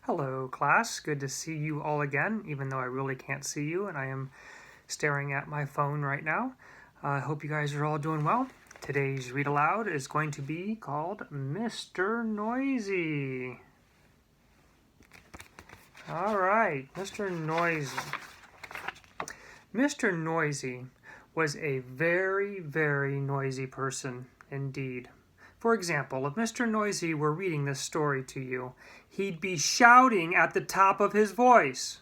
Hello, class. Good to see you all again, even though I really can't see you, and I am staring at my phone right now. I hope you guys are all doing well. Today's read aloud is going to be called Mr. Noisy. All right, Mr. Noisy. Mr. Noisy was a very, very noisy person indeed. For example, if Mr. Noisy were reading this story to you, he'd be shouting at the top of his voice.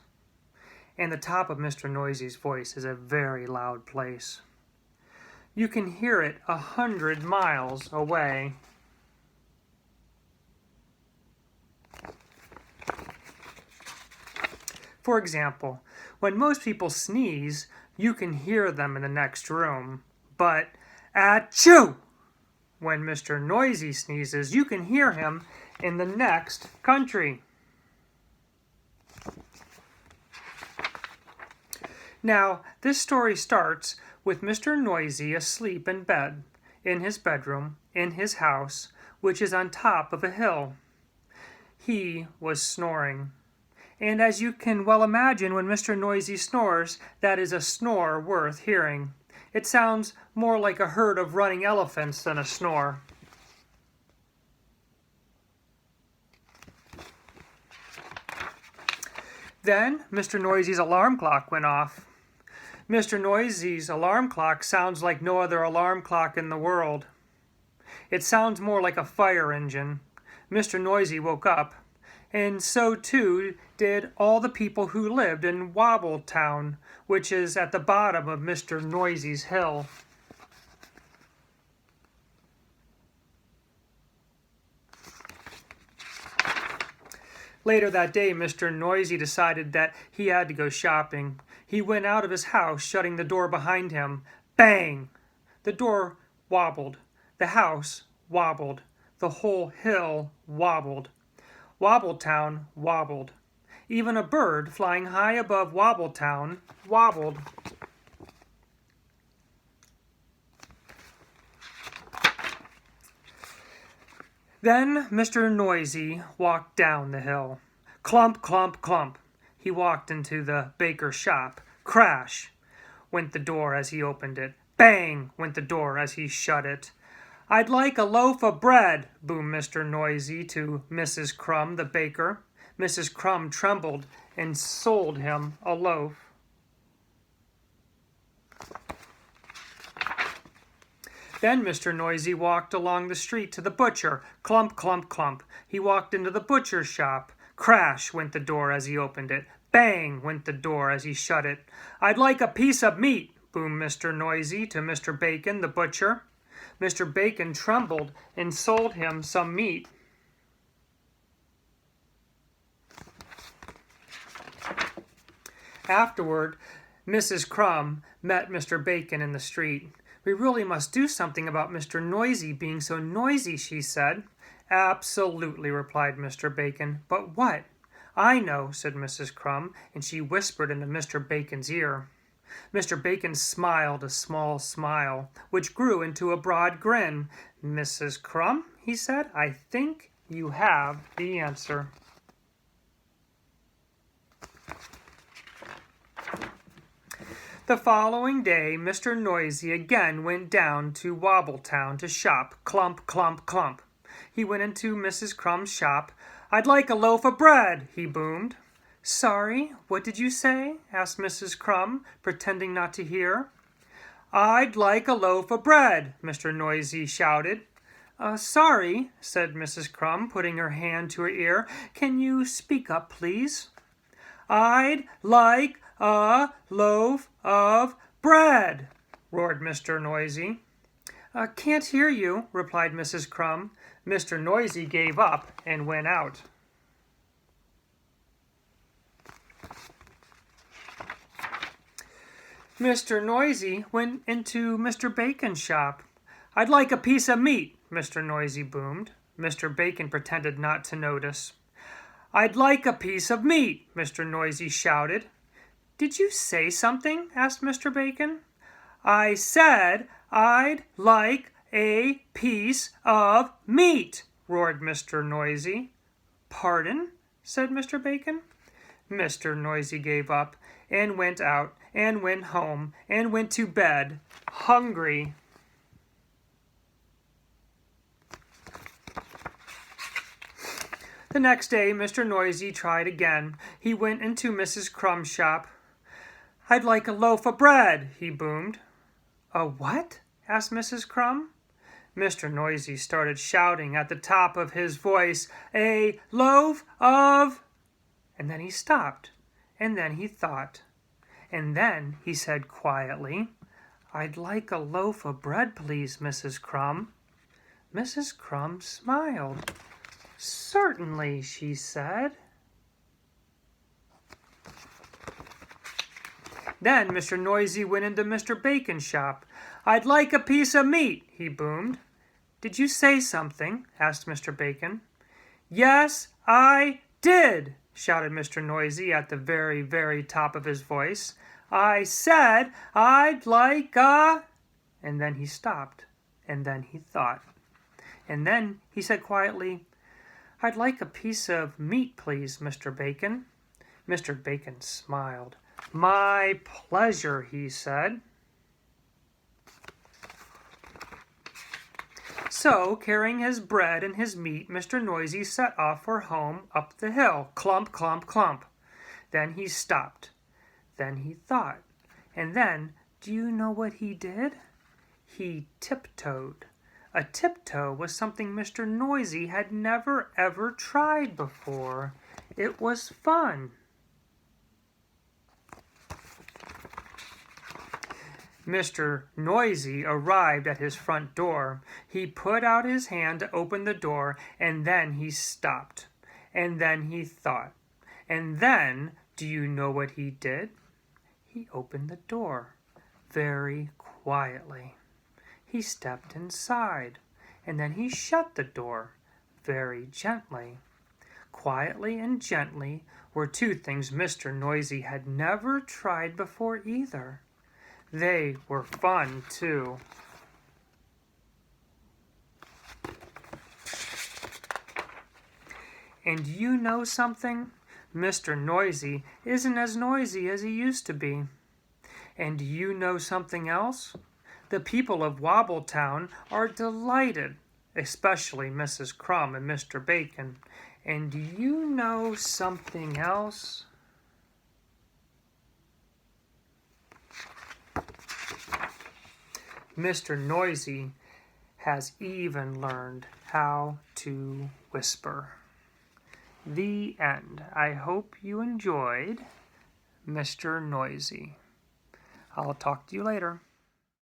And the top of Mr. Noisy's voice is a very loud place. You can hear it 100 miles away. For example, when most people sneeze, you can hear them in the next room. But achoo! When Mr. Noisy sneezes, you can hear him in the next country. Now, this story starts with Mr. Noisy asleep in bed, in his bedroom, in his house, which is on top of a hill. He was snoring. And as you can well imagine, when Mr. Noisy snores, that is a snore worth hearing. It sounds more like a herd of running elephants than a snore. Then Mr. Noisy's alarm clock went off. Mr. Noisy's alarm clock sounds like no other alarm clock in the world. It sounds more like a fire engine. Mr. Noisy woke up, and so too did all the people who lived in Wobbletown, which is at the bottom of Mr. Noisy's hill. Later that day, Mr. Noisy decided that he had to go shopping. He went out of his house, shutting the door behind him. Bang! The door wobbled. The house wobbled. The whole hill wobbled. Wobbletown wobbled. Even a bird flying high above Wobbletown wobbled. Then Mr. Noisy walked down the hill. Clump, clump, clump. He walked into the baker's shop. Crash went the door as he opened it. Bang went the door as he shut it. I'd like a loaf of bread, boomed Mr. Noisy to Mrs. Crumb, the baker. Mrs. Crumb trembled and sold him a loaf. Then Mr. Noisy walked along the street to the butcher. Clump, clump, clump. He walked into the butcher's shop. Crash went the door as he opened it. Bang went the door as he shut it. I'd like a piece of meat, boomed Mr. Noisy to Mr. Bacon, the butcher. Mr. Bacon trembled and sold him some meat. Afterward, Mrs. Crumb met Mr. Bacon in the street. We really must do something about Mr. Noisy being so noisy, she said. Absolutely, replied Mr. Bacon. But what? I know, said Mrs. Crumb, and she whispered into Mr. Bacon's ear. Mr. Bacon smiled a small smile, which grew into a broad grin. Mrs. Crumb, he said, I think you have the answer. The following day, Mr. Noisy again went down to Wobbletown to shop. Clump, clump, clump. He went into Mrs. Crumb's shop. I'd like a loaf of bread, he boomed. Sorry, what did you say? Asked Mrs. Crumb, pretending not to hear. I'd like a loaf of bread, Mr. Noisy shouted. Sorry, said Mrs. Crumb, putting her hand to her ear. Can you speak up, please? I'd like a loaf of bread, roared Mr. Noisy. Can't hear you, replied Mrs. Crumb. Mr. Noisy gave up and went out. Mr. Noisy went into Mr. Bacon's shop. I'd like a piece of meat, Mr. Noisy boomed. Mr. Bacon pretended not to notice. I'd like a piece of meat, Mr. Noisy shouted. Did you say something? Asked Mr. Bacon. I said I'd like a piece of meat, roared Mr. Noisy. Pardon? said Mr. Bacon. Mr. Noisy gave up and went out and went home and went to bed, hungry. The next day, Mr. Noisy tried again. He went into Mrs. Crumb's shop. "I'd like a loaf of bread," he boomed. "A what?" asked Mrs. Crumb. Mr. Noisy started shouting at the top of his voice, "A loaf of—" And then he stopped, and then he thought. And then he said quietly, "I'd like a loaf of bread, please, Mrs. Crumb." Mrs. Crumb smiled. "Certainly," she said. Then Mr. Noisy went into Mr. Bacon's shop. "I'd like a piece of meat," he boomed. "Did you say something?" asked Mr. Bacon. "Yes, I did," shouted Mr. Noisy at the very, very top of his voice. "I said I'd like a—" And then he stopped, and then he thought. And then he said quietly, "I'd like a piece of meat, please, Mr. Bacon." Mr. Bacon smiled. "My pleasure," he said. So, carrying his bread and his meat, Mr. Noisy set off for home up the hill, clump, clump, clump. Then he stopped. Then he thought. And then, do you know what he did? He tiptoed. A tiptoe was something Mr. Noisy had never ever tried before. It was fun. Mr. Noisy arrived at his front door. He put out his hand to open the door, and then he stopped. And then he thought. And then, do you know what he did? He opened the door very quietly. He stepped inside, and then he shut the door very gently. Quietly and gently were two things Mr. Noisy had never tried before either. They were fun, too. And you know something? Mr. Noisy isn't as noisy as he used to be. And you know something else? The people of Wobbletown are delighted, especially Mrs. Crumb and Mr. Bacon. And you know something else? Mr. Noisy has even learned how to whisper. The end. I hope you enjoyed Mr. Noisy. I'll talk to you later.